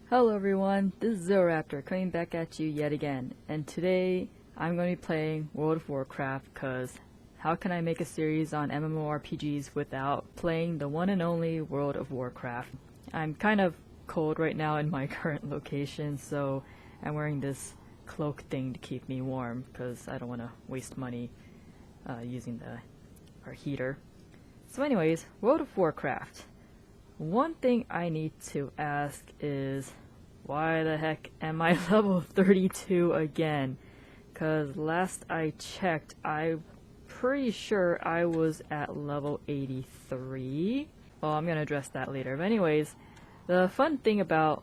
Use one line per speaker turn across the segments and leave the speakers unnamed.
Hello everyone, this is Zeroraptor coming back at you yet again, and today I'm going to be playing World of Warcraft because how can I make a series on MMORPGs without playing the one and only World of Warcraft? I'm kind of cold right now in my current location, so I'm wearing this cloak thing to keep me warm because I don't want to waste money using our heater. So anyways, World of Warcraft. One thing I need to ask is, why the heck am I level 32 again? Cause last I checked, I'm pretty sure I was at level 83. Well, I'm gonna address that later. But anyways, the fun thing about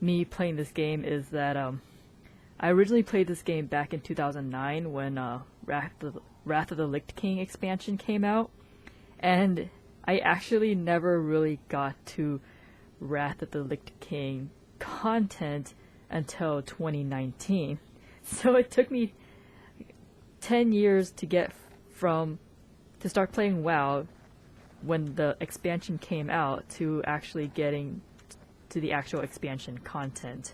me playing this game is that I originally played this game back in 2009 when Wrath of the Lich King expansion came out, and I actually never really got to Wrath of the Lich King content until 2019. So it took me 10 years to get to start playing WoW when the expansion came out to actually getting to the actual expansion content.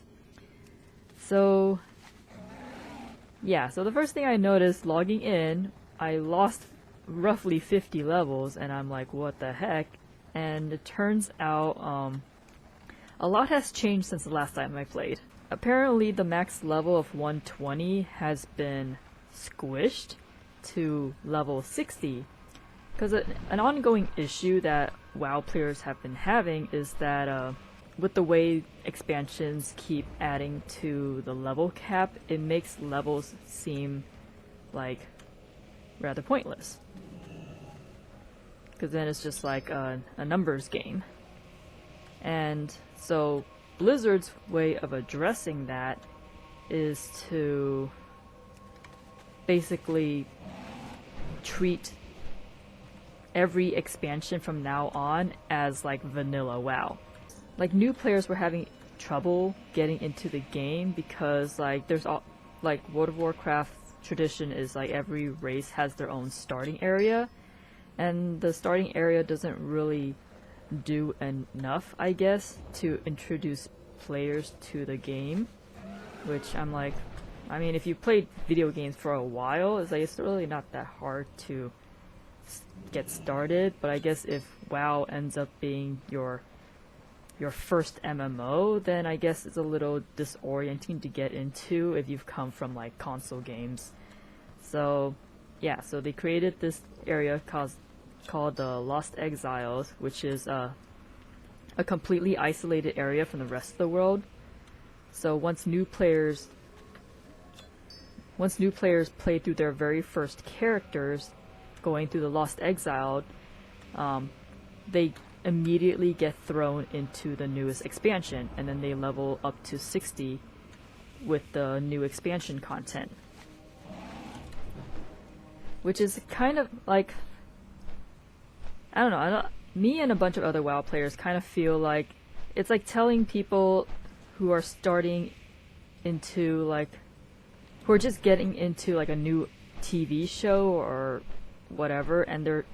So yeah, so the first thing I noticed logging in, I lost roughly 50 levels, and I'm like, what the heck? And it turns out a lot has changed since the last time I played. Apparently the max level of 120 has been squished to level 60, because an ongoing issue that WoW players have been having is that with the way expansions keep adding to the level cap, it makes levels seem like rather pointless, because then it's just like a numbers game. And so Blizzard's way of addressing that is to basically treat every expansion from now on as like vanilla WoW. Like, new players were having trouble getting into the game because like there's all like World of Warcraft tradition is like every race has their own starting area, and the starting area doesn't really do enough, I guess, to introduce players to the game. Which I'm like, I mean, if you played video games for a while, it's really not that hard to get started. But I guess if WoW ends up being your first MMO, then I guess it's a little disorienting to get into if you've come from like console games. So yeah, so they created this area called the Lost Exiles, which is a completely isolated area from the rest of the world. So once new players play through their very first characters going through the Lost Exile, they immediately get thrown into the newest expansion, and then they level up to 60 with the new expansion content, which is kind of like, I don't know, me and a bunch of other WoW players kind of feel like it's like telling people who are starting into like, who are just getting into like a new TV show or whatever, and they're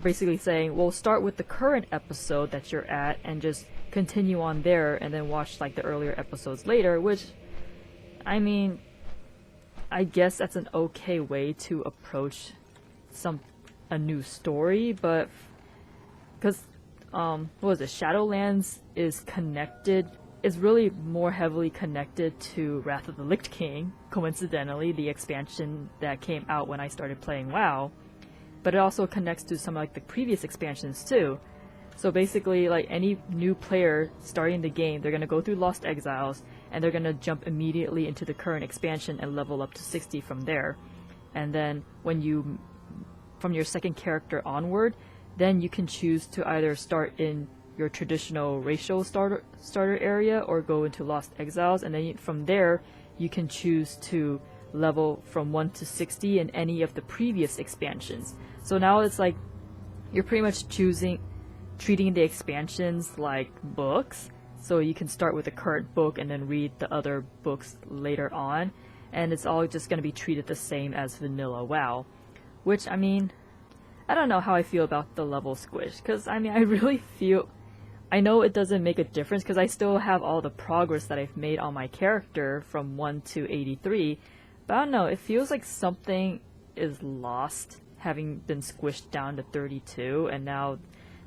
basically saying, well, start with the current episode that you're at and just continue on there and then watch like the earlier episodes later, which, I mean, I guess that's an okay way to approach a new story, but because what was it, Shadowlands is really more heavily connected to Wrath of the Lich King, coincidentally, the expansion that came out when I started playing WoW. But it also connects to some like the previous expansions too. So basically, like any new player starting the game, they're gonna go through Lost Exiles and they're gonna jump immediately into the current expansion and level up to 60 from there. And then from your second character onward, then you can choose to either start in your traditional racial starter area or go into Lost Exiles, and then from there you can choose to level from 1 to 60 in any of the previous expansions. So now it's like you're pretty much treating the expansions like books, so you can start with the current book and then read the other books later on, and it's all just going to be treated the same as vanilla WoW. Which, I mean, I don't know how I feel about the level squish, because I mean, I really feel I know it doesn't make a difference because I still have all the progress that I've made on my character from 1 to 83, but I don't know, it feels like something is lost having been squished down to 32, and now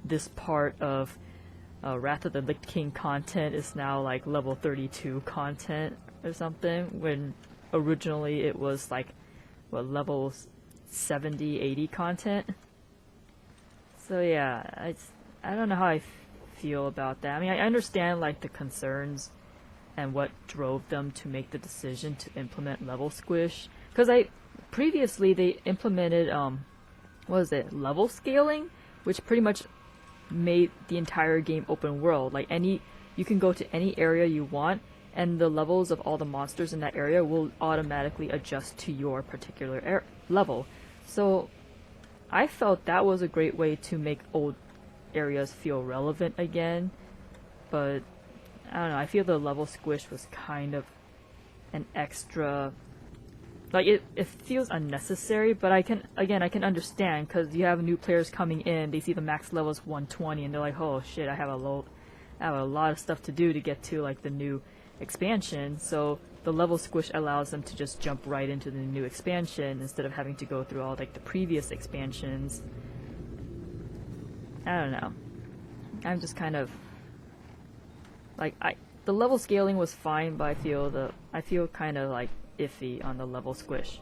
this part of Wrath of the Lich King content is now like level 32 content or something, when originally it was like, what, level 70, 80 content? So yeah, I don't know how I feel about that. I mean, I understand like the concerns and what drove them to make the decision to implement level squish, because previously they implemented what was it, level scaling, which pretty much made the entire game open world. Like you can go to any area you want, and the levels of all the monsters in that area will automatically adjust to your particular level. So I felt that was a great way to make old areas feel relevant again, but I don't know, I feel the level squish was kind of an extra, like it feels unnecessary, but I can understand, because you have new players coming in, they see the max level is 120 and they're like, oh shit, I have a lot of stuff to do to get to like the new expansion, so the level squish allows them to just jump right into the new expansion instead of having to go through all like the previous expansions. I don't know. I'm just kind of like, the level scaling was fine, but I feel kind of like iffy on the level squish.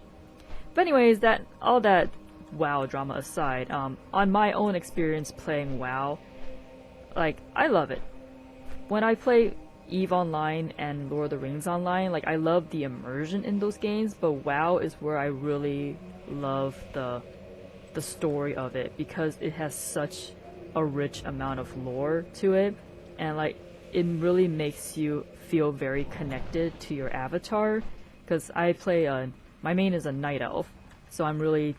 But anyways, all that WoW drama aside, on my own experience playing WoW, like, I love it. When I play EVE Online and Lord of the Rings Online, like, I love the immersion in those games, but WoW is where I really love the story of it, because it has such a rich amount of lore to it, and like, it really makes you feel very connected to your avatar, because I play my main is a night elf, so I'm really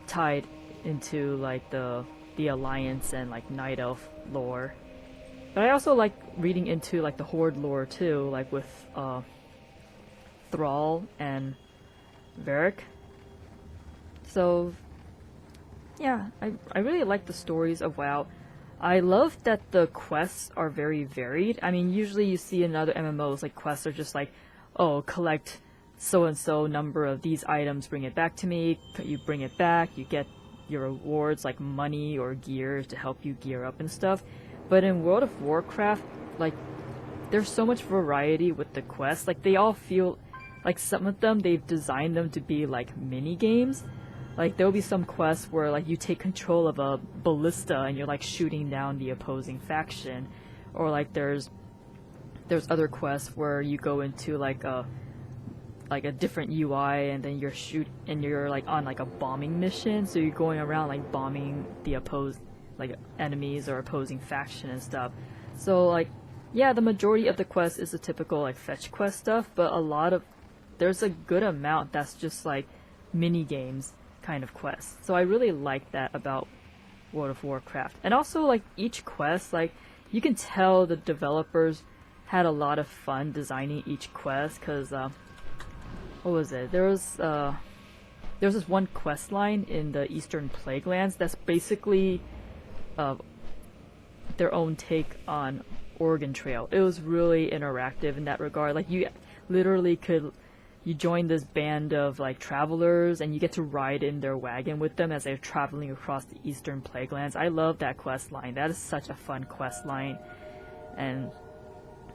tied into like the Alliance and like night elf lore. But I also like reading into like the Horde lore too, like with Thrall and Varric. So yeah, I really like the stories of WoW. I love that the quests are very varied. I mean, usually you see in other MMOs, like, quests are just like, oh, collect so-and-so number of these items, bring it back to me, you bring it back, you get your rewards, like money or gear to help you gear up and stuff. But in World of Warcraft, like, there's so much variety with the quests. Like, they all feel, like, some of them, they've designed them to be, like, mini-games. Like, there'll be some quests where, like, you take control of a ballista and you're, like, shooting down the opposing faction. Or, like, there's other quests where you go into, like a different UI, and then you're, like, on, like, a bombing mission. So you're going around, like, bombing the enemies or opposing faction and stuff. So, like, yeah, the majority of the quest is the typical, like, fetch quest stuff, but there's a good amount that's just, like, mini-games kind of quests. So I really like that about World of Warcraft. And also, like, each quest, like, you can tell the developers had a lot of fun designing each quest, because what was it? There was this one quest line in the Eastern Plaguelands that's basically their own take on Oregon Trail. It was really interactive in that regard. Like, you literally you join this band of, like, travelers, and you get to ride in their wagon with them as they're traveling across the Eastern Plaguelands. I love that quest line. That is such a fun quest line. And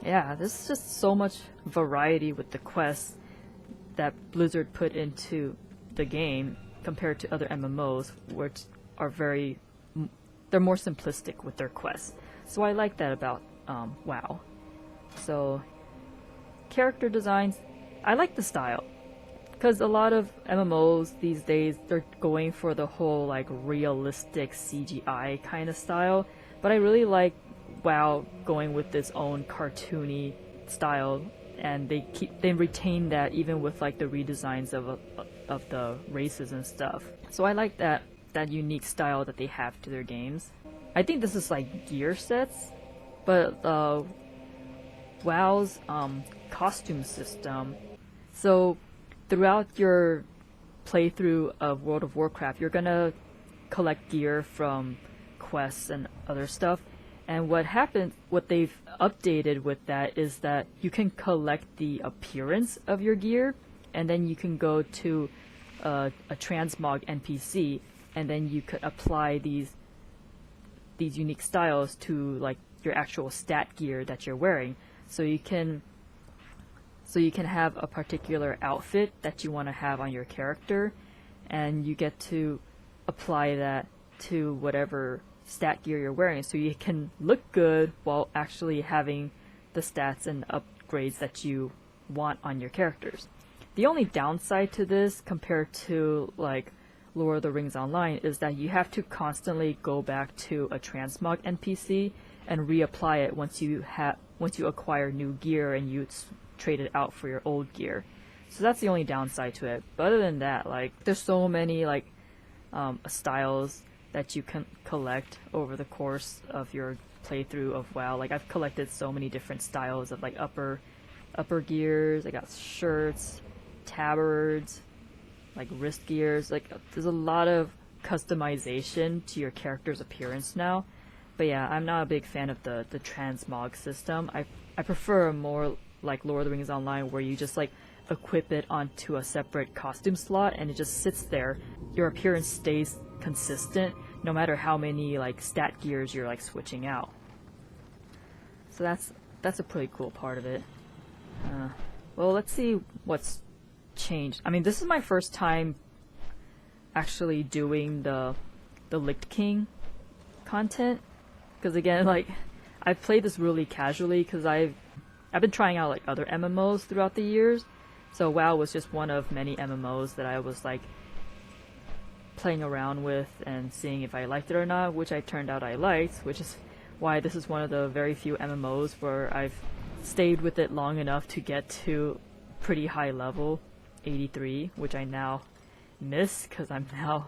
yeah, there's just so much variety with the quests that Blizzard put into the game compared to other MMOs, which are they're more simplistic with their quests. So I like that about WoW. So character designs, I like the style, because a lot of MMOs these days, they're going for the whole, like, realistic CGI kind of style, but I really like WoW going with its own cartoony style, and they retain that even with, like, the redesigns of the races and stuff. So I like that unique style that they have to their games. I think this is like gear sets, but WoW's costume system. So throughout your playthrough of World of Warcraft, you're gonna collect gear from quests and other stuff, And what they've updated with that is that you can collect the appearance of your gear, and then you can go to a transmog NPC, and then you could apply these unique styles to like your actual stat gear that you're wearing. So you can have a particular outfit that you want to have on your character, and you get to apply that to whatever stat gear you're wearing, so you can look good while actually having the stats and upgrades that you want on your characters. The only downside to this compared to like Lord of the Rings Online is that you have to constantly go back to a transmog NPC and reapply it once you acquire new gear and you trade it out for your old gear. So that's the only downside to it. But other than that, like there's so many like styles that you can collect over the course of your playthrough of WoW. Like I've collected so many different styles of like upper gears. I got shirts, tabards, like wrist gears. Like there's a lot of customization to your character's appearance now. But yeah, I'm not a big fan of the transmog system. I prefer more like Lord of the Rings Online, where you just like equip it onto a separate costume slot and it just sits there. Your appearance stays consistent no matter how many like stat gears you're like switching out. So that's a pretty cool part of it. Well, let's see what's changed. I mean, this is my first time actually doing the Lich King content, because again, like I've played this really casually because I've been trying out like other MMOs throughout the years. So WoW was just one of many MMOs that I was like playing around with and seeing if I liked it or not, which I turned out I liked, which is why this is one of the very few MMOs where I've stayed with it long enough to get to pretty high level, 83, which I now miss because I'm now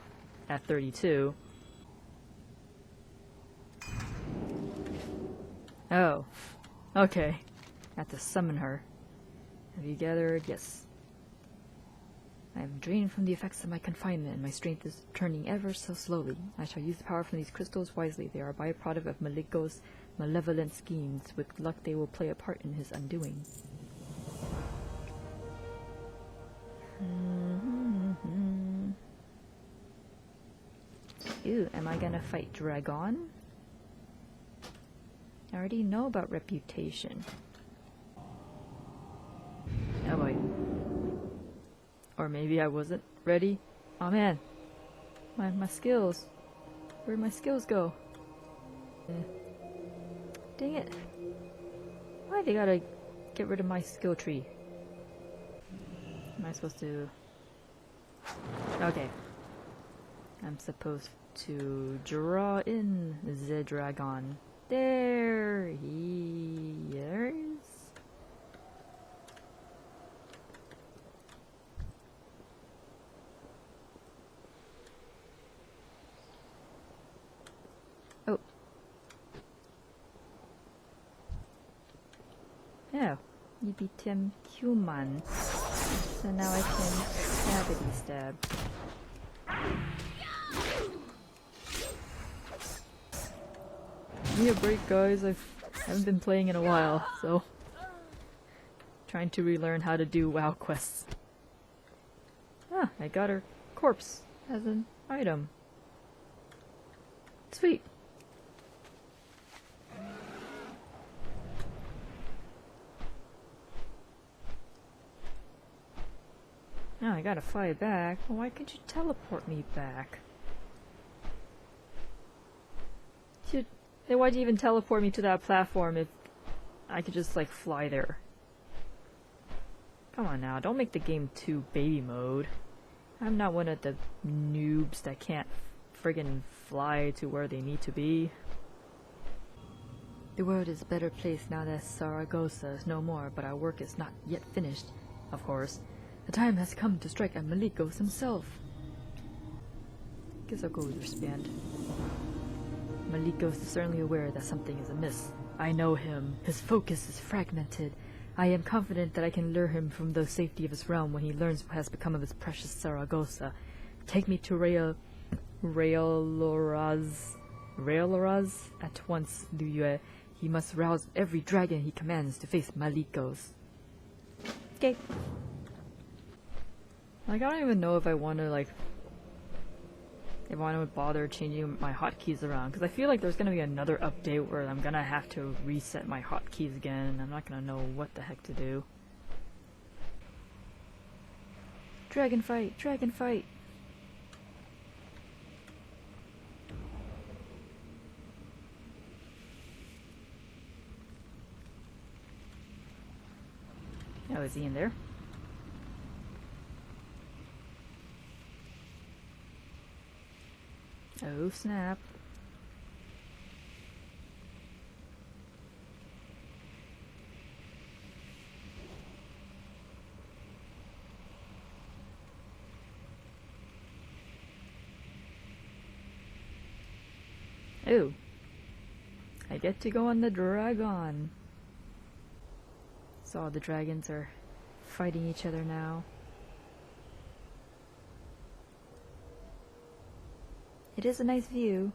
at 32. Oh, okay. I have to summon her. Have you gathered? Yes. I am drained from the effects of my confinement, and my strength is turning ever so slowly. I shall use the power from these crystals wisely. They are a byproduct of Maligo's malevolent schemes. With luck, they will play a part in his undoing. Ew, am I gonna fight Dragon? I already know about reputation. Oh boy. Or maybe I wasn't ready. Oh man. My skills. Where'd my skills go? Dang it. Why they gotta get rid of my skill tree? Am I supposed to... Okay. I'm supposed to draw in the dragon. There he is. Oh. Oh, you beat him human. So now I can stabity stab. Give me a break, guys. I haven't been playing in a while, so trying to relearn how to do WoW quests. Ah, I got her corpse as an item. Sweet. Now I gotta fly back. Why can't you teleport me back? Why'd you even teleport me to that platform if I could just like fly there? Come on now, don't make the game too baby mode. I'm not one of the noobs that can't friggin' fly to where they need to be. The world is a better place now that Saragossa is no more, but our work is not yet finished, of course. The time has come to strike at Malikos himself. Guess I'll go with your spand. Malikos is certainly aware that something is amiss. I know him. His focus is fragmented. I am confident that I can lure him from the safety of his realm when he learns what has become of his precious Saragossa. Take me to Raeloraz Railras at once, Liyue. He must rouse every dragon he commands to face Malikos. Okay. Like, I don't even know if I want to, like, if I want to bother changing my hotkeys around, because I feel like there's going to be another update where I'm going to have to reset my hotkeys again, and I'm not going to know what the heck to do. Dragon fight! Dragon fight! Oh, is he in there? Oh, snap. Oh. I get to go on the dragon. So all the dragons are fighting each other now. It is a nice view.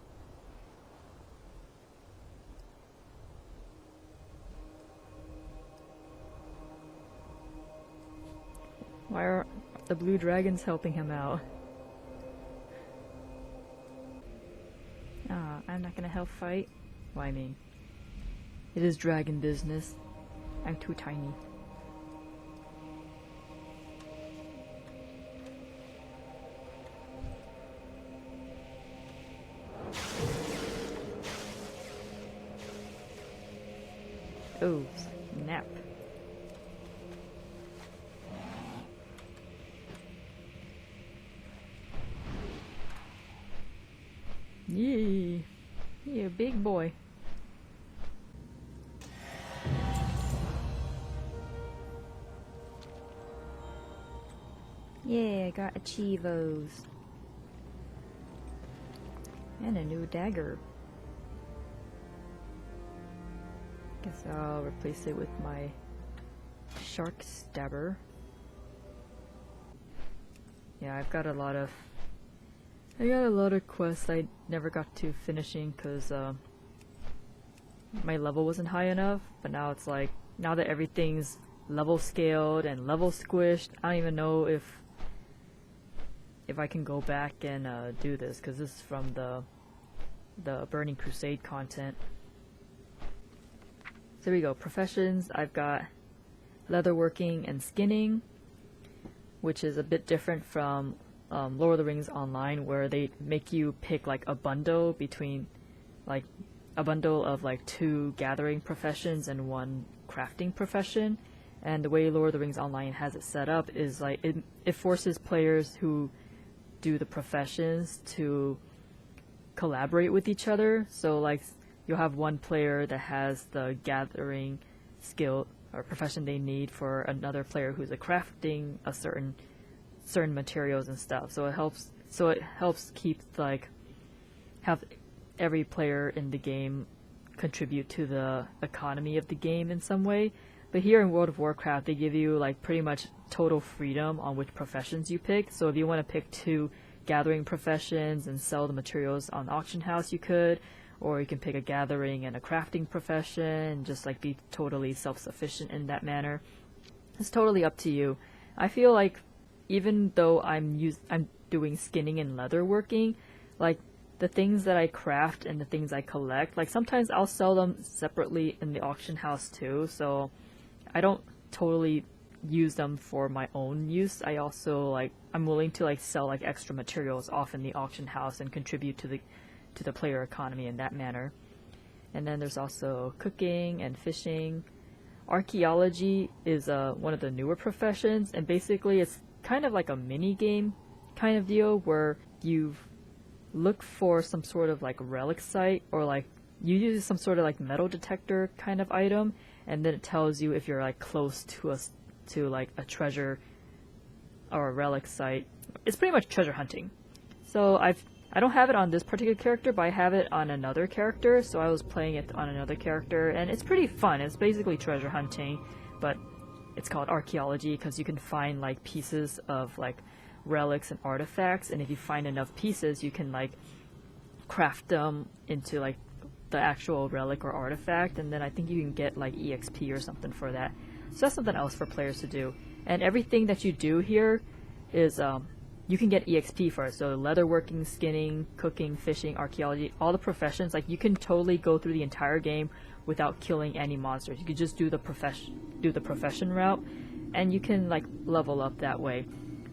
Why are the blue dragons helping him out? Ah, I'm not gonna help fight. Well, I mean, it is dragon business. I'm too tiny. Oh, snap. Yee! Yeah, big boy. Yeah, I got achievos. And a new dagger. Guess I'll replace it with my shark stabber. Yeah, I got a lot of quests I never got to finishing because my level wasn't high enough, but now it's like, now that everything's level scaled and level squished, I don't even know if I can go back and do this, because this is from the Burning Crusade content. So there we go, professions. I've got leatherworking and skinning, which is a bit different from Lord of the Rings Online, where they make you pick like a bundle between, like, a bundle of like 2 gathering professions and 1 crafting profession. And the way Lord of the Rings Online has it set up is like it forces players who do the professions to collaborate with each other. So like you'll have one player that has the gathering skill or profession they need for another player who's crafting a certain materials and stuff. So it helps keep, like, have every player in the game contribute to the economy of the game in some way. But here in World of Warcraft, they give you like pretty much total freedom on which professions you pick. So if you want to pick 2 gathering professions and sell the materials on the auction house, you could, or you can pick a gathering and a crafting profession and just like be totally self-sufficient in that manner. It's totally up to you. I feel like even though I'm doing skinning and leatherworking, like the things that I craft and the things I collect, like sometimes I'll sell them separately in the auction house too. So I don't totally use them for my own use. I also I'm willing to like sell like extra materials off in the auction house and contribute to the player economy in that manner. And then there's also cooking and fishing. Archaeology is one of the newer professions, and basically it's kind of like a mini game kind of deal where you look for some sort of like relic site, or like you use some sort of like metal detector kind of item, and then it tells you if you're like close to like a treasure or a relic site. It's pretty much treasure hunting. So I don't have it on this particular character, but I have it on another character, so I was playing it on another character, and it's pretty fun. It's basically treasure hunting, but it's called archaeology because you can find like pieces of like relics and artifacts, and if you find enough pieces, you can like craft them into like the actual relic or artifact, and then I think you can get like EXP or something for that. So that's something else for players to do. And everything that you do here is you can get EXP for it. So leatherworking, skinning, cooking, fishing, archaeology, all the professions. Like you can totally go through the entire game without killing any monsters. You could just do the profession route, and you can like level up that way.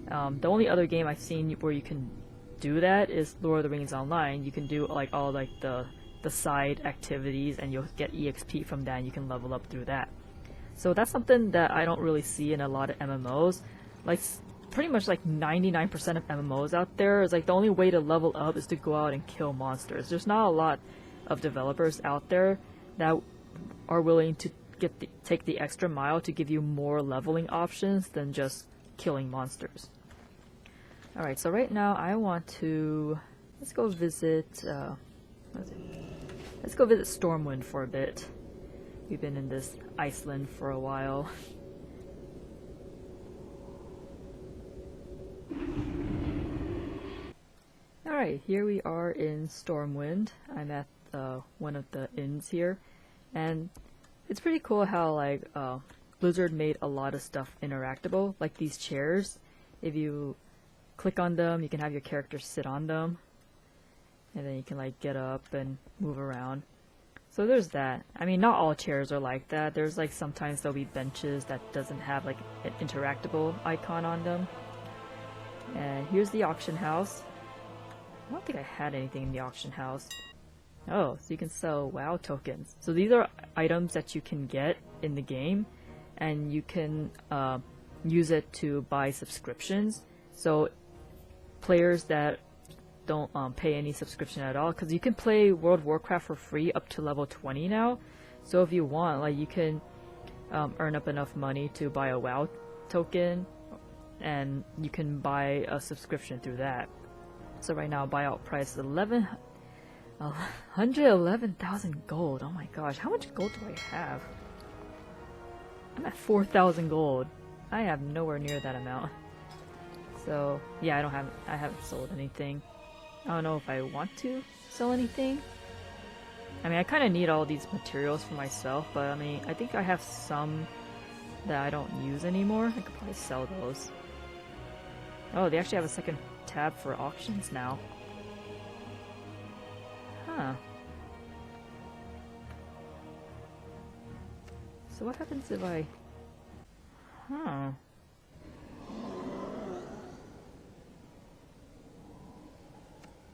The only other game I've seen where you can do that is Lord of the Rings Online. You can do like all like the side activities, and you'll get EXP from that, and you can level up through that. So that's something that I don't really see in a lot of MMOs. Like pretty much like 99% of MMOs out there is like the only way to level up is to go out and kill monsters. There's not a lot of developers out there that are willing to take the extra mile to give you more leveling options than just killing monsters. Alright, so right now I want to... let's go visit Stormwind for a bit. We've been in this Iceland for a while. Alright, here we are in Stormwind. I'm at one of the inns here, and it's pretty cool how like Blizzard made a lot of stuff interactable, like these chairs. If you click on them, you can have your character sit on them, and then you can like get up and move around. So there's that. I mean, not all chairs are like that. There's like sometimes there'll be benches that doesn't have like an interactable icon on them. And here's the auction house. I don't think I had anything in the auction house. Oh, so you can sell WoW tokens. So these are items that you can get in the game, and you can use it to buy subscriptions. So players that don't pay any subscription at all, because you can play World of Warcraft for free up to level 20 now. So if you want, like, you can earn up enough money to buy a WoW token, and you can buy a subscription through that. So right now buyout price is 111,000 gold. Oh my gosh, how much gold do I have? I'm at 4,000 gold. I have nowhere near that amount. So yeah, I haven't sold anything. I don't know if I want to sell anything. I mean, I kind of need all these materials for myself, but I mean, I think I have some that I don't use anymore. I could probably sell those. Oh, they actually have a second tab for auctions now. Huh. So what happens if I... Huh.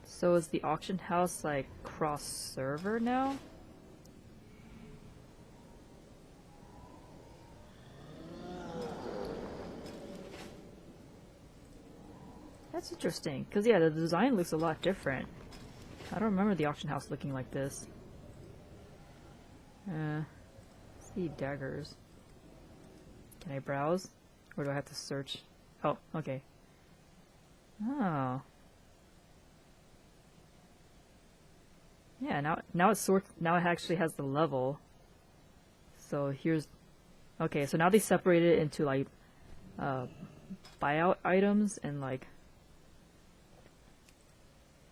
So is the auction house like cross-server now? That's interesting, because yeah, the design looks a lot different. I don't remember the auction house looking like this. See daggers. Can I browse? Or do I have to search? Oh, okay. Oh. Yeah, now it actually has the level. So here's... Okay, so now they separated it into like buyout items and like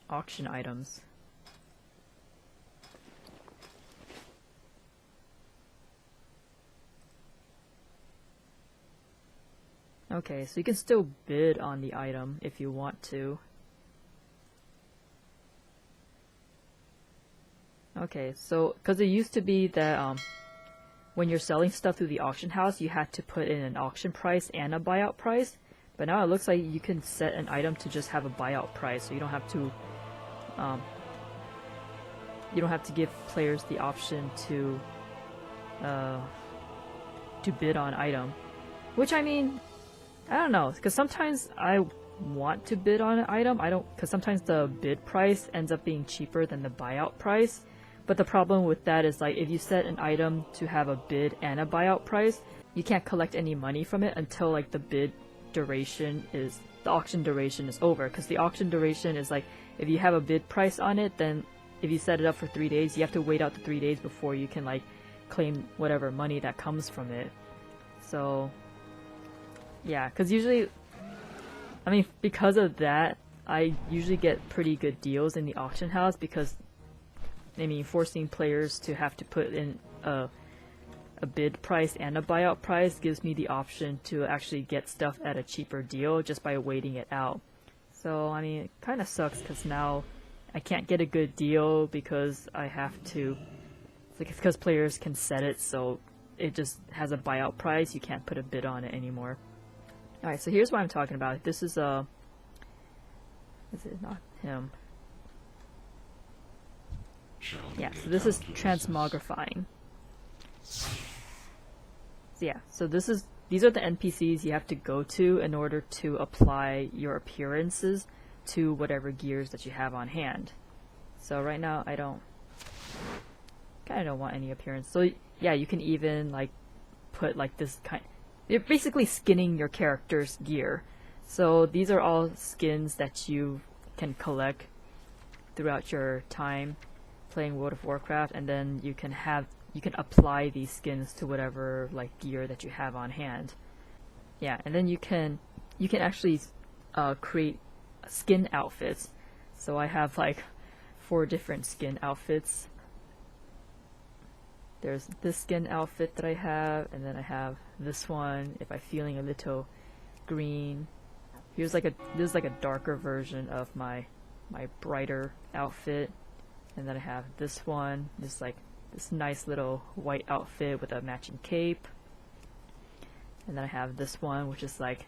auction items. Okay, so you can still bid on the item if you want to. Okay, so because it used to be that when you're selling stuff through the auction house, you had to put in an auction price and a buyout price. But now it looks like you can set an item to just have a buyout price, so you don't have to give players the option to bid on item. Which, I mean, I don't know, because sometimes I want to bid on an item. Because sometimes the bid price ends up being cheaper than the buyout price. But the problem with that is, like, if you set an item to have a bid and a buyout price, you can't collect any money from it until like the auction duration is over. Because the auction duration is like, if you have a bid price on it, then if you set it up for 3 days, you have to wait out the 3 days before you can like claim whatever money that comes from it. So yeah, because usually, I mean, because of that, I usually get pretty good deals in the auction house because, I mean, forcing players to have to put in a bid price and a buyout price gives me the option to actually get stuff at a cheaper deal just by waiting it out. So, I mean, it kind of sucks because now I can't get a good deal because I have to, it's because players can set it so it just has a buyout price. You can't put a bid on it anymore. Alright, so here's what I'm talking about. This is is it not him? Yeah, so this is transmogrifying. So yeah, so these are the NPCs you have to go to in order to apply your appearances to whatever gears that you have on hand. So right now I kinda don't want any appearance. So yeah, you can even like put like this kind. You're basically skinning your character's gear. So these are all skins that you can collect throughout your time playing World of Warcraft, and then you can apply these skins to whatever like gear that you have on hand. Yeah, and then you can actually create skin outfits. So I have like 4 different skin outfits. There's this skin outfit that I have, and then I have this one if I'm feeling a little green. This is like a darker version of my brighter outfit. And then I have this one, just like this nice little white outfit with a matching cape. And then I have this one, which is like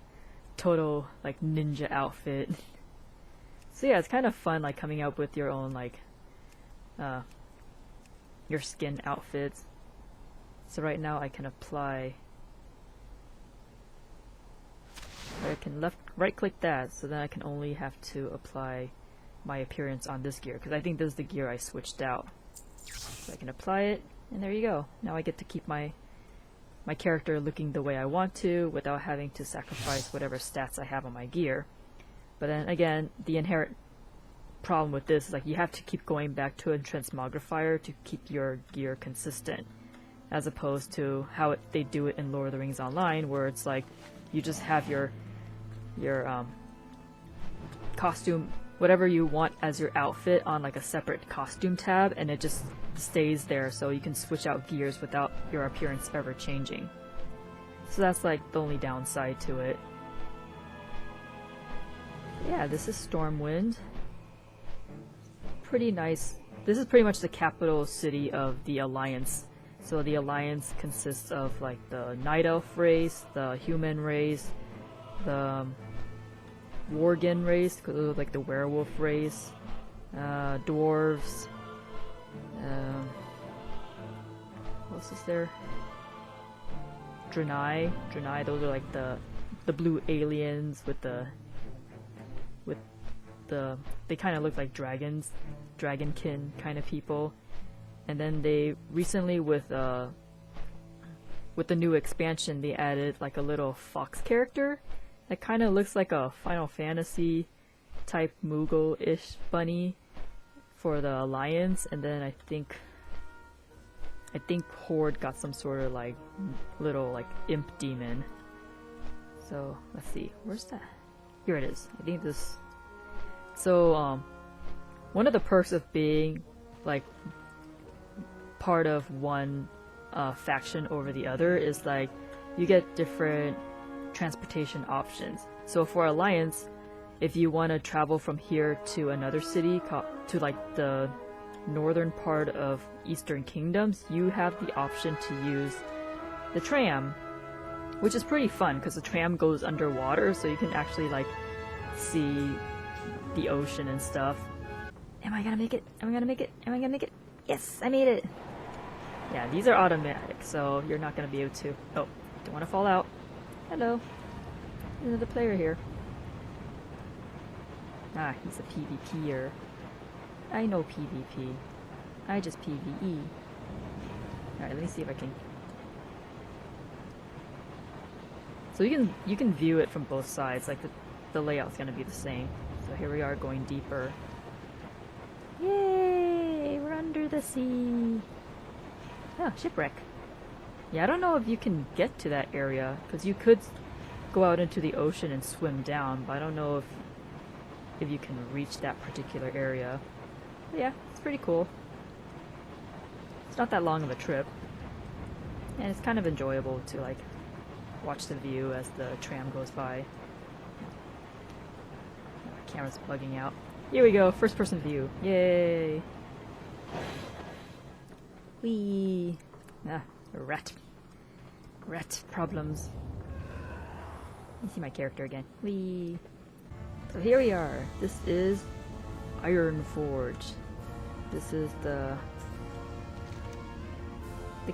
total like ninja outfit. So yeah, it's kind of fun like coming up with your own like your skin outfits. So right now I can apply, I can right click that, so then I can only have to apply my appearance on this gear, because I think this is the gear I switched out. So I can apply it, and there you go. Now I get to keep my character looking the way I want to without having to sacrifice whatever stats I have on my gear. But then again, the inherent problem with this is like you have to keep going back to a transmogrifier to keep your gear consistent, as opposed to how they do it in Lord of the Rings Online, where it's like you just have your costume, whatever you want as your outfit, on like a separate costume tab, and it just stays there, so you can switch out gears without your appearance ever changing. So that's like the only downside to it. Yeah, this is Stormwind. Pretty nice. This is pretty much the capital city of the Alliance. So the Alliance consists of like the Night Elf race, the human race, the Worgen race, because those are like the werewolf race, dwarves, what else is there? Draenei, those are like the blue aliens with the they kind of look like dragons, dragonkin kind of people. And then they recently, with the new expansion, they added like a little fox character that kind of looks like a Final Fantasy type Moogle-ish bunny for the Alliance. And then I think Horde got some sort of like little like imp demon. So let's see, where's that? Here it is. I think this. So one of the perks of being like part of one faction over the other is like you get different transportation options. So for Alliance, if you want to travel from here to another city, to like the northern part of Eastern Kingdoms, you have the option to use the tram, which is pretty fun because the tram goes underwater, so you can actually like see the ocean and stuff. Am I gonna make it? Am I gonna make it? Am I gonna make it? Yes, I made it! Yeah, these are automatic, so you're not gonna be able to. Oh, don't want to fall out. Hello. There's another player here. Ah, he's a PvPer. I know PvP. I just PvE. Alright, let me see if I can. So you can view it from both sides, like the layout's gonna be the same. So here we are going deeper. Yay! We're under the sea! Oh, shipwreck. Yeah, I don't know if you can get to that area, because you could go out into the ocean and swim down, but I don't know if if you can reach that particular area. But yeah, it's pretty cool. It's not that long of a trip, and it's kind of enjoyable to like watch the view as the tram goes by. Oh, camera's bugging out. Here we go, first person view. Yay! Whee! Ah, rat problems. Let me see my character again. Whee! So here we are. This is Ironforge. This is the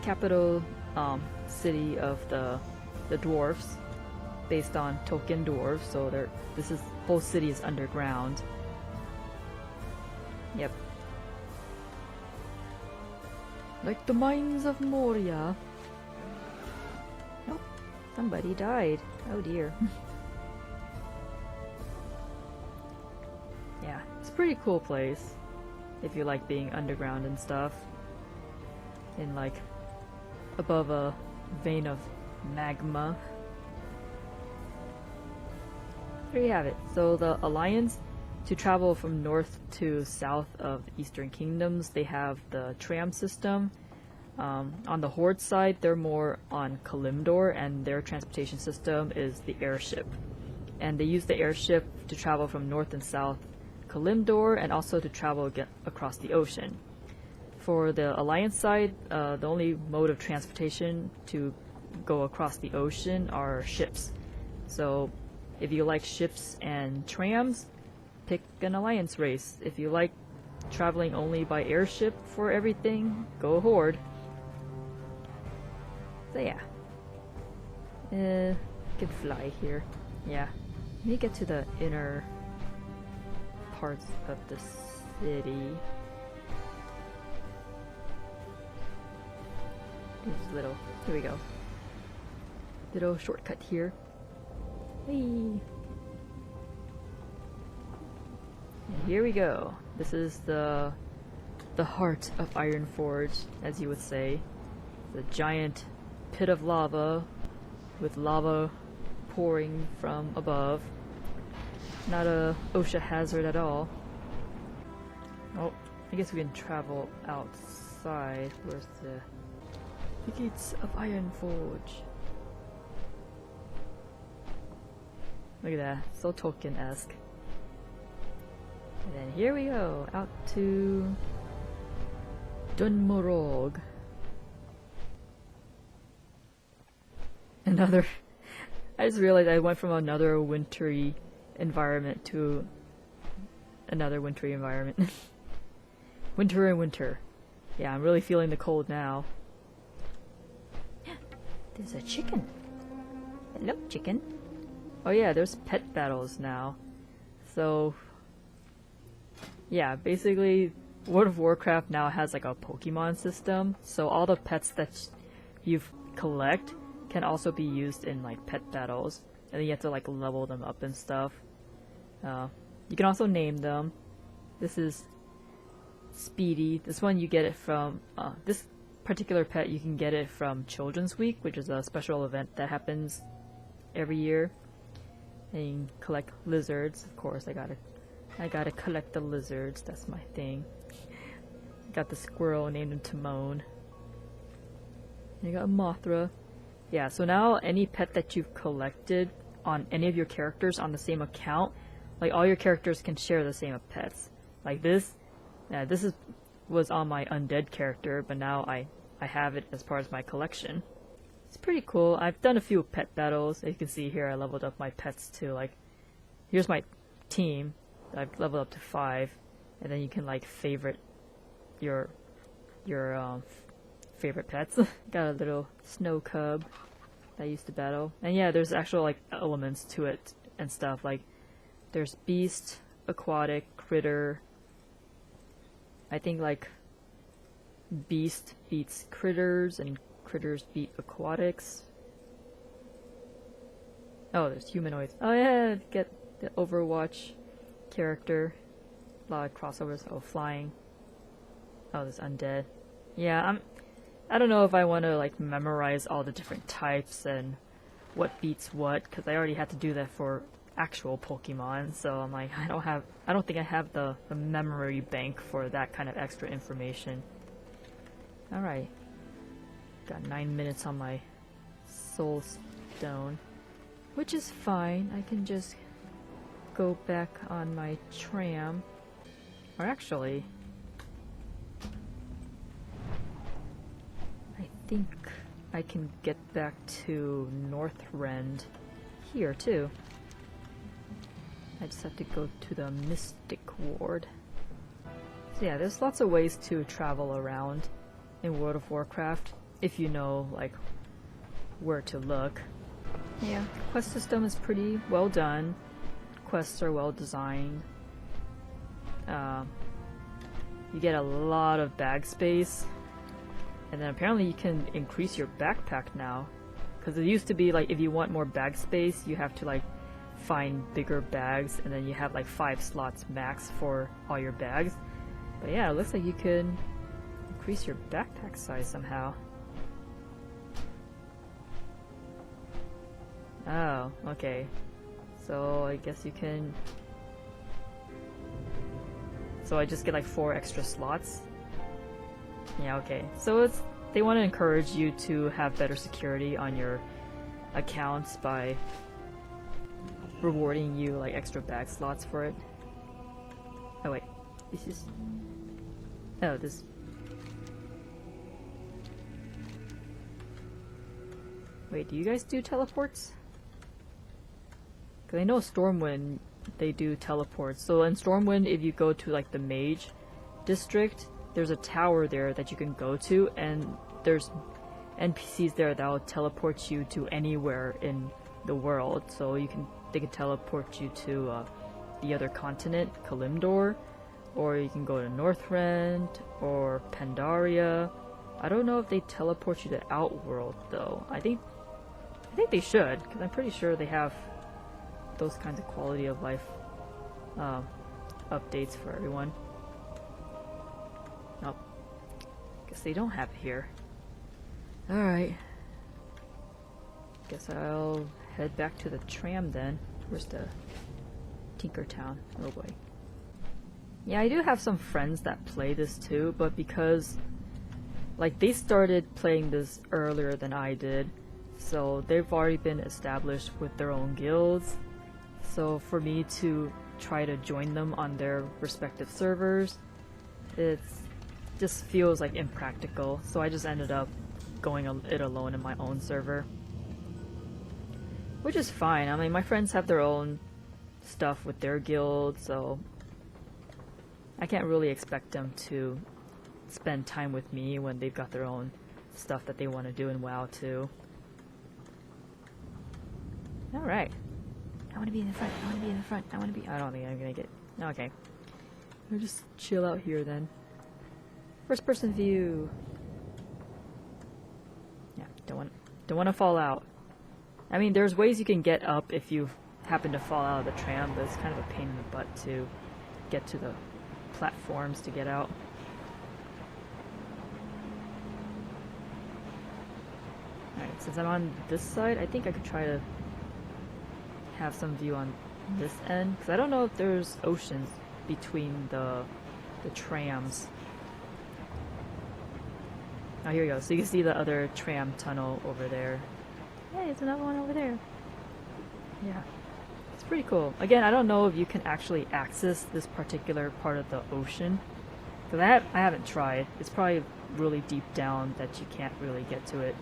capital city of the dwarfs, based on Tolkien dwarves. So this whole city is underground. Yep. Like the mines of Moria. Nope. Somebody died. Oh dear. Yeah, it's a pretty cool place if you like being underground and stuff. In like above a vein of magma. There you have it. So the Alliance, to travel from north to south of the Eastern Kingdoms, they have the tram system. On the Horde side, they're more on Kalimdor, and their transportation system is the airship. And they use the airship to travel from north and south Kalimdor, and also to travel across the ocean. For the Alliance side, the only mode of transportation to go across the ocean are ships. So if you like ships and trams, pick an Alliance race. If you like traveling only by airship for everything, go Horde. So yeah. Can fly here. Yeah. Let me get to the inner parts of the city. Here we go. Little shortcut here. Whee! And here we go. This is the heart of Ironforge, as you would say. The giant pit of lava with lava pouring from above. Not a OSHA hazard at all. Oh, I guess we can travel outside. Where's the gates of Ironforge? Look at that, so Tolkien-esque. And then here we go, out to Dunmorog. I just realized I went from another wintry environment to another wintry environment. Winter and winter. Yeah, I'm really feeling the cold now. There's a chicken. Hello, chicken. Oh yeah, there's pet battles now. So yeah, basically World of Warcraft now has like a Pokemon system, so all the pets that you collect can also be used in like pet battles, and then you have to like level them up and stuff. You can also name them. This is Speedy. This one you get it from this particular pet you can get it from Children's Week, which is a special event that happens every year. And you can collect lizards, of course. I gotta collect the lizards, that's my thing. Got the squirrel named him Timon. You got a Mothra. Yeah, so now any pet that you've collected on any of your characters on the same account, like all your characters can share the same pets. Like this, was on my undead character, but now I have it as part of my collection. It's pretty cool. I've done a few pet battles. As you can see here, I leveled up my pets to like, here's my team. I've leveled up to 5, and then you can like favorite your favorite pets. Got a little snow cub that I used to battle, and yeah, there's actual like elements to it and stuff. Like there's beast, aquatic, critter. I think like beast beats critters and critters beat aquatics. Oh, there's humanoids. Oh yeah, get the Overwatch character. A lot of crossovers. Oh, flying. Oh, there's undead. Yeah, I don't know if I want to like memorize all the different types and what beats what, because I already had to do that for actual Pokemon, so I'm like, I don't think I have the memory bank for that kind of extra information. Alright. Got 9 minutes on my soul stone, which is fine. I can just go back on my tram. Or actually, I think I can get back to Northrend here too. I just have to go to the Mystic Ward. So yeah, there's lots of ways to travel around in World of Warcraft if you know like where to look. Yeah, quest system is pretty well done. Quests are well designed. You get a lot of bag space, and then apparently you can increase your backpack now, because it used to be like if you want more bag space you have to like find bigger bags, and then you have like 5 slots max for all your bags. But yeah, it looks like you could increase your backpack size somehow. Oh, okay. So I guess you can... So I just get like 4 extra slots? Yeah, okay. So it's... They want to encourage you to have better security on your accounts by rewarding you like extra bag slots for it. Oh wait, this is... Oh, this... Wait, do you guys do teleports? Because I know Stormwind, they do teleports. So in Stormwind, if you go to like the Mage District, there's a tower there that you can go to, and there's NPCs there that will teleport you to anywhere in the world. So they can teleport you to the other continent, Kalimdor, or you can go to Northrend or Pandaria. I don't know if they teleport you to Outworld though. I think they should, because I'm pretty sure they have those kinds of quality of life updates for everyone. Nope. Guess they don't have it here. Alright. Guess I'll head back to the tram then. Where's the Tinkertown? Oh boy. Yeah, I do have some friends that play this too, but because like they started playing this earlier than I did, so they've already been established with their own guilds. So for me to try to join them on their respective servers, it just feels like impractical. So I just ended up going it alone in my own server. Which is fine. I mean, my friends have their own stuff with their guild, so I can't really expect them to spend time with me when they've got their own stuff that they want to do in WoW too. Alright. I want to be in the front. I want to be in the front. I want to be... I don't think I'm gonna get... Okay. I'll just chill out here then. First person view. Yeah, don't want to fall out. I mean, there's ways you can get up if you happen to fall out of the tram, but it's kind of a pain in the butt to get to the platforms to get out. Alright, since I'm on this side, I think I could try to have some view on this end, because I don't know if there's oceans between the trams. Oh, here we go. So you can see the other tram tunnel over there. Hey, there's another one over there. Yeah. It's pretty cool. Again, I don't know if you can actually access this particular part of the ocean, because I haven't tried. It's probably really deep down that you can't really get to it.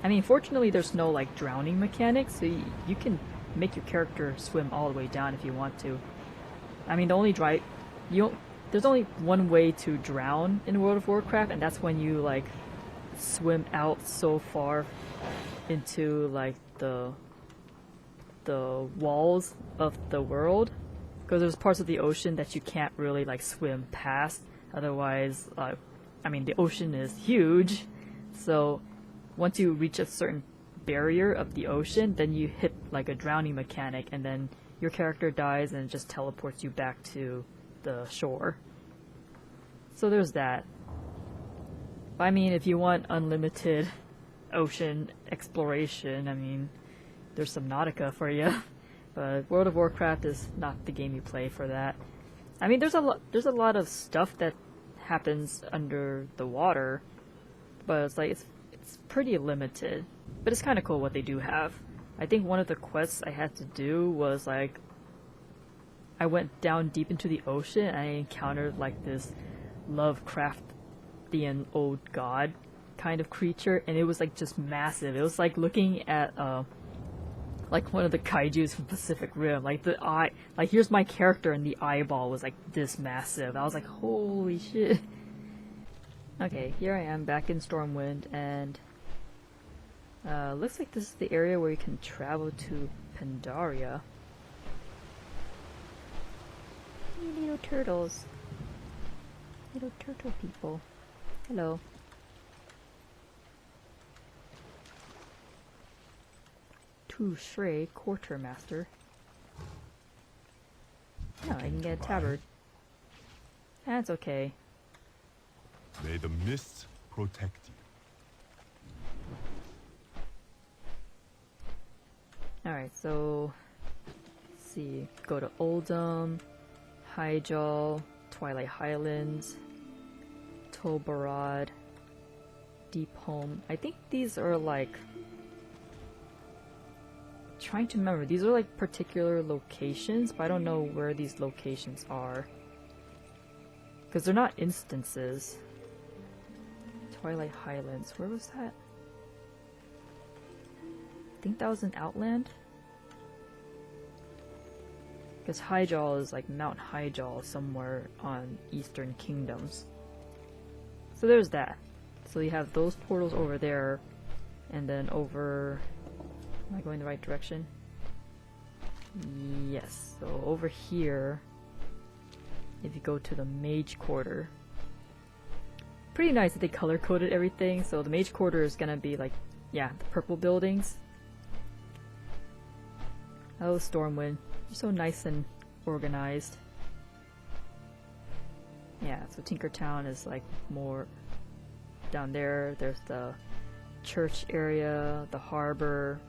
I mean, fortunately there's no like drowning mechanics, so you can make your character swim all the way down if you want to. I mean, there's only one way to drown in World of Warcraft, and that's when you like swim out so far into like the walls of the world, because there's parts of the ocean that you can't really like swim past. Otherwise, I mean, the ocean is huge, so once you reach a certain barrier of the ocean, then you hit like a drowning mechanic, and then your character dies and it just teleports you back to the shore. So there's that. But I mean, if you want unlimited ocean exploration, I mean, there's Subnautica for you. But World of Warcraft is not the game you play for that. I mean, there's a lot of stuff that happens under the water, but it's like it's pretty limited. But it's kind of cool what they do have. I think one of the quests I had to do was like I went down deep into the ocean and I encountered like this Lovecraftian old god kind of creature, and it was like just massive. It was like looking at like one of the kaijus from Pacific Rim. Like the eye, like here's my character and the eyeball was like this massive. I was like, holy shit. Okay, here I am back in Stormwind, and looks like this is the area where you can travel to Pandaria. Hey, little turtles. Little turtle people. Hello. Touche, Quartermaster. No, I can get a tabard. That's okay.
May the mists protect you.
Alright, so let's see. Go to Oldham, Hyjal, Twilight Highlands, Tolbarad, Deep Home. I think these are like, trying to remember, these are like particular locations, but I don't know where these locations are. Because they're not instances. Twilight Highlands, where was that? I think that was in Outland. Because Hyjal is like Mount Hyjal somewhere on Eastern Kingdoms. So there's that. So you have those portals over there, and then over... Am I going the right direction? Yes. So over here, if you go to the Mage Quarter, pretty nice that they color-coded everything. So the Mage Quarter is gonna be like, yeah, the purple buildings. Oh, Stormwind. You're so nice and organized. Yeah, so Tinkertown is like more down there. There's the church area, the harbor.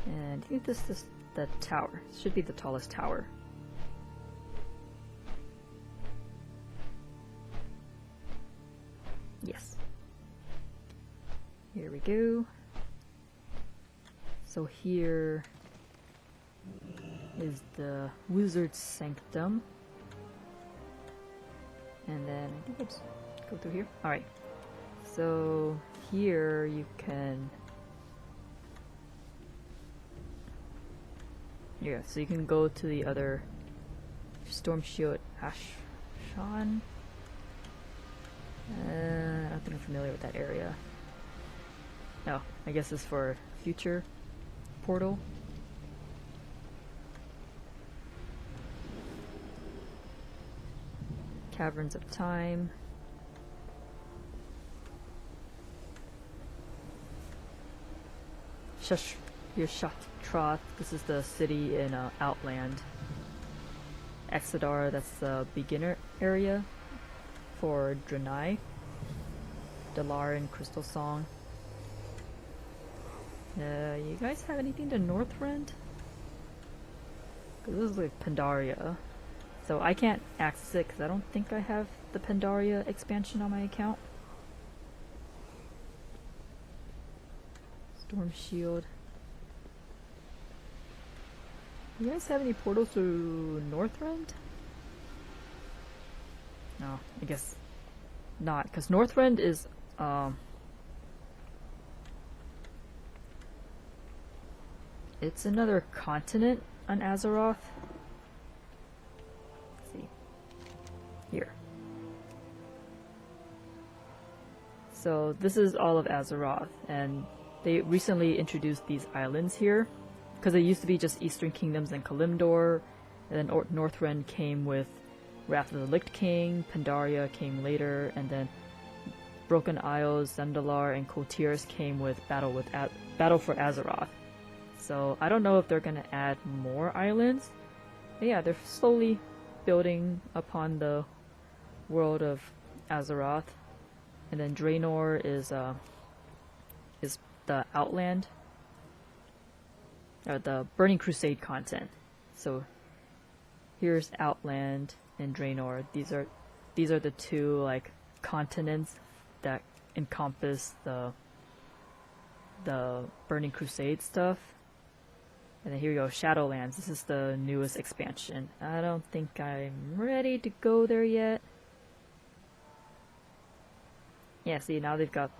And I think this is the tower. It should be the tallest tower. Yes. Here we go. So here is the Wizard's Sanctum. And then I think I just go through here. Alright. So here you can... Yeah, so you can go to the other Storm Shield Ashshan. I don't think I'm familiar with that area. No, I guess it's for future portal. Caverns of Time. Yushatroth, this is the city in Outland. Exodar, that's the beginner area for Draenei. Dalaran, Crystal Song. You guys have anything to Northrend? Because this is like Pandaria. So I can't access it because I don't think I have the Pandaria expansion on my account. Storm Shield. You guys have any portals to Northrend? No, I guess not, because Northrend is it's another continent on Azeroth. Let's see. Here. So this is all of Azeroth, and they recently introduced these islands here, because it used to be just Eastern Kingdoms and Kalimdor, and then Northrend came with Wrath of the Lich King, Pandaria came later, and then Broken Isles, Zandalar, and Koltirs came with Battle for Azeroth. So I don't know if they're gonna add more islands. But yeah, they're slowly building upon the world of Azeroth. And then Draenor is the Outland or the Burning Crusade content. So here's Outland and Draenor. These are the two like continents that encompass the Burning Crusade stuff. And then here we go, Shadowlands. This is the newest expansion. I don't think I'm ready to go there yet. Yeah, see, now they've got...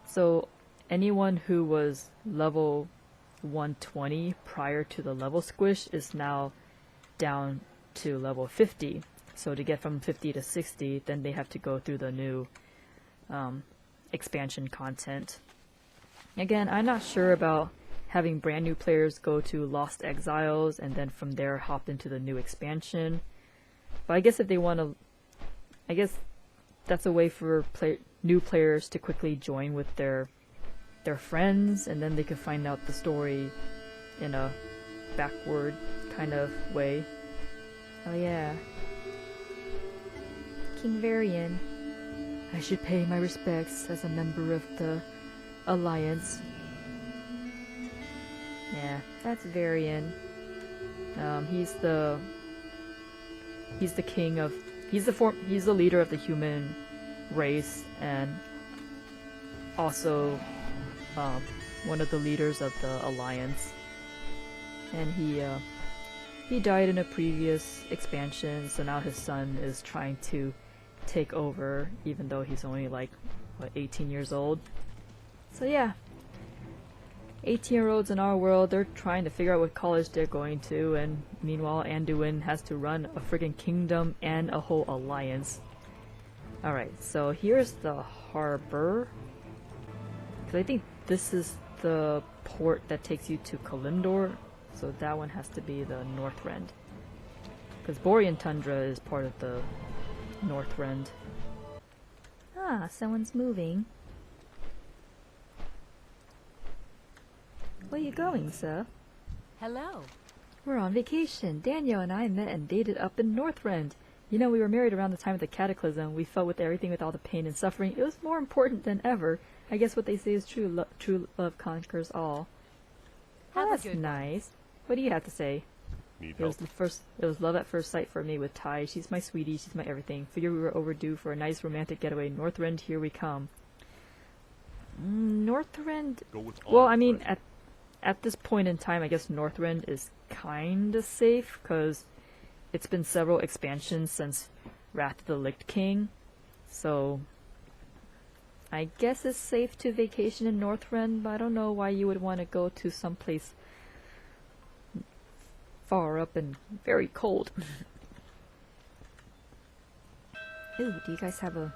So, anyone who was level 120 prior to the level squish is now down to level 50. So to get from 50 to 60, then they have to go through the new expansion content. Again, I'm not sure about having brand new players go to Lost Exiles and then from there hop into the new expansion. But I guess if they want to... I guess that's a way for new players to quickly join with their friends, and then they can find out the story in a backward kind of way. Oh yeah. King Varian. I should pay my respects as a member of the Alliance. Yeah, that's Varian. He's the king of... He's the leader of the human race, and also one of the leaders of the Alliance. And he died in a previous expansion, so now his son is trying to take over, even though he's only like, what, 18 years old? So yeah. 18-year-olds in our world, they're trying to figure out what college they're going to, and meanwhile Anduin has to run a friggin' kingdom and a whole alliance. Alright, so here's the harbor. Because I think this is the port that takes you to Kalimdor, so that one has to be the Northrend. Because Borean Tundra is part of the Northrend. Ah, someone's moving. Where are you going, sir?
Hello.
We're on vacation. Daniel and I met and dated up in Northrend. You know, we were married around the time of the Cataclysm. We felt with everything, with all the pain and suffering. It was more important than ever. I guess what they say is true. True love conquers all.
Have a
That's
good
nice. What do you have to say?
Need
It was
help?
It was love at first sight for me with Ty. She's my sweetie. She's my everything. Figured we were overdue for a nice romantic getaway. Northrend, here we come. Northrend.
Go with
Well,
honor,
I mean,
friend.
at this point in time, I guess Northrend is kinda safe, because it's been several expansions since Wrath of the Lich King, so I guess it's safe to vacation in Northrend, but I don't know why you would want to go to someplace far up and very cold. Ooh, do you guys have a...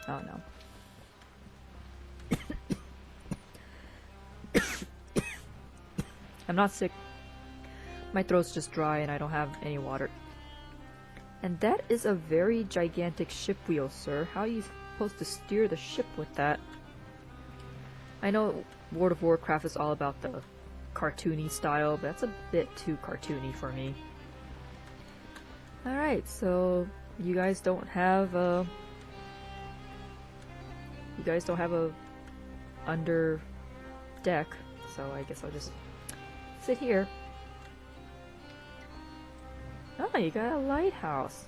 Oh no. I'm not sick. My throat's just dry and I don't have any water. And that is a very gigantic ship wheel, sir. How are you supposed to steer the ship with that? I know World of Warcraft is all about the cartoony style, but that's a bit too cartoony for me. Alright, so you guys don't have a... You guys don't have a under deck, so I guess I'll just sit here. Oh, you got a lighthouse.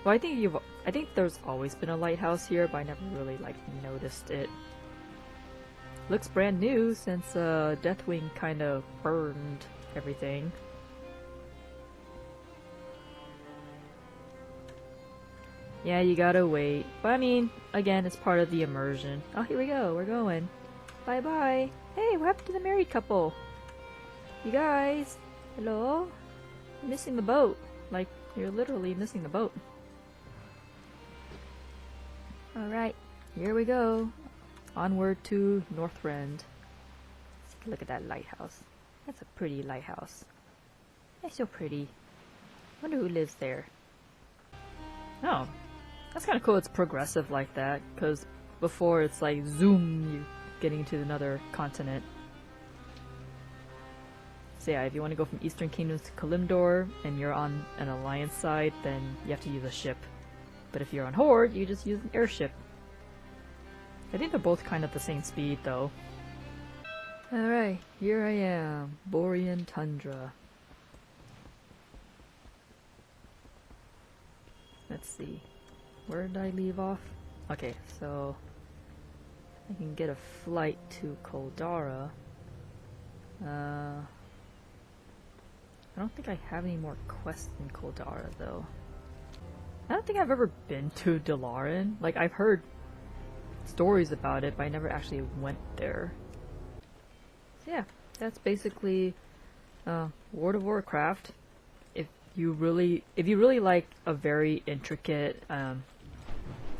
Well, I think there's always been a lighthouse here, but I never really like noticed it. Looks brand new since Deathwing kind of burned everything. Yeah, you gotta wait. But I mean, again, it's part of the immersion. Oh, here we go. We're going. Bye bye. Hey, what happened to the married couple? You guys, hello? You're missing the boat. Like, you're literally missing the boat. Alright, here we go. Onward to Northrend. Let's take a look at that lighthouse. That's a pretty lighthouse. That's so pretty. Wonder who lives there. Oh, that's kind of cool. It's progressive like that, because before it's like zoom, you're getting into another continent. So yeah, if you want to go from Eastern Kingdoms to Kalimdor, and you're on an Alliance side, then you have to use a ship. But if you're on Horde, you just use an airship. I think they're both kind of the same speed, though. Alright, here I am, Borean Tundra. Let's see, where did I leave off? Okay, so I can get a flight to Koldara. I don't think I have any more quests in Koldara though. I don't think I've ever been to Dalaran. Like, I've heard stories about it, but I never actually went there. So yeah, that's basically World of Warcraft. If you really like a very intricate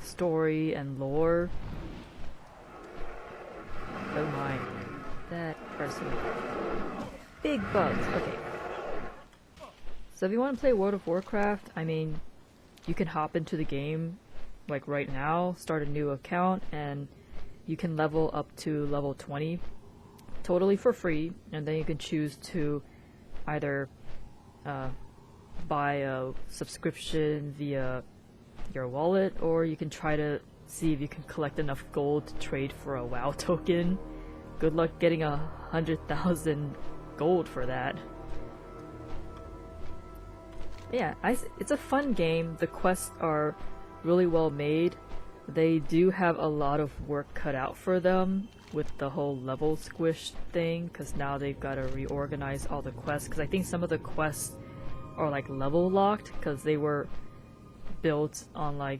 story and lore. Oh my, that person. Big bugs. Okay. So if you want to play World of Warcraft, I mean, you can hop into the game like right now, start a new account, and you can level up to level 20 totally for free, and then you can choose to either buy a subscription via your wallet, or you can try to see if you can collect enough gold to trade for a WoW token. Good luck getting 100,000 gold for that. Yeah, it's a fun game. The quests are really well made. They do have a lot of work cut out for them with the whole level squish thing, because now they've got to reorganize all the quests, because I think some of the quests are like level locked because they were built on like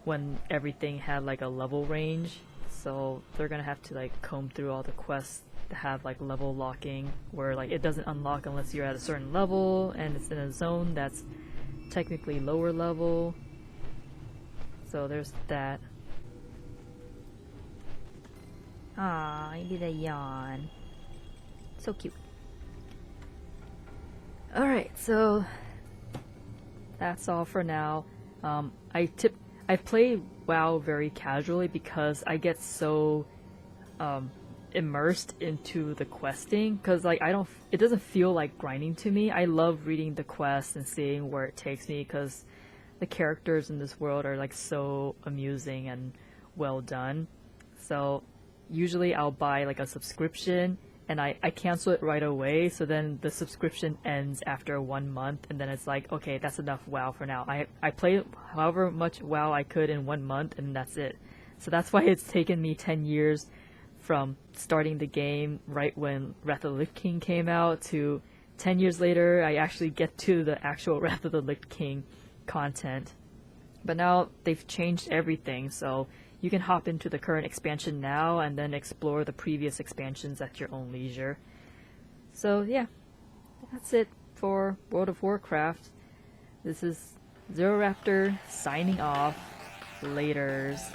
when everything had like a level range, so they're gonna have to like comb through all the quests to have like level locking, where like it doesn't unlock unless you're at a certain level and it's in a zone that's technically lower level. So there's that. Ah, I did a yawn. So cute. Alright, so that's all for now. I play WoW very casually because I get so immersed into the questing, because like it doesn't feel like grinding to me. I love reading the quests and seeing where it takes me, because the characters in this world are like so amusing and well done. So usually I'll buy like a subscription and I cancel it right away, so then the subscription ends after 1 month, and then it's like, okay, that's enough WoW for now. I play however much WoW I could in 1 month, and that's it. So that's why it's taken me 10 years from starting the game right when Wrath of the Lich King came out to 10 years later I actually get to the actual Wrath of the Lich King content. But now they've changed everything, so you can hop into the current expansion now and then explore the previous expansions at your own leisure. So yeah, that's it for World of Warcraft. This is Zero Raptor signing off. Laters.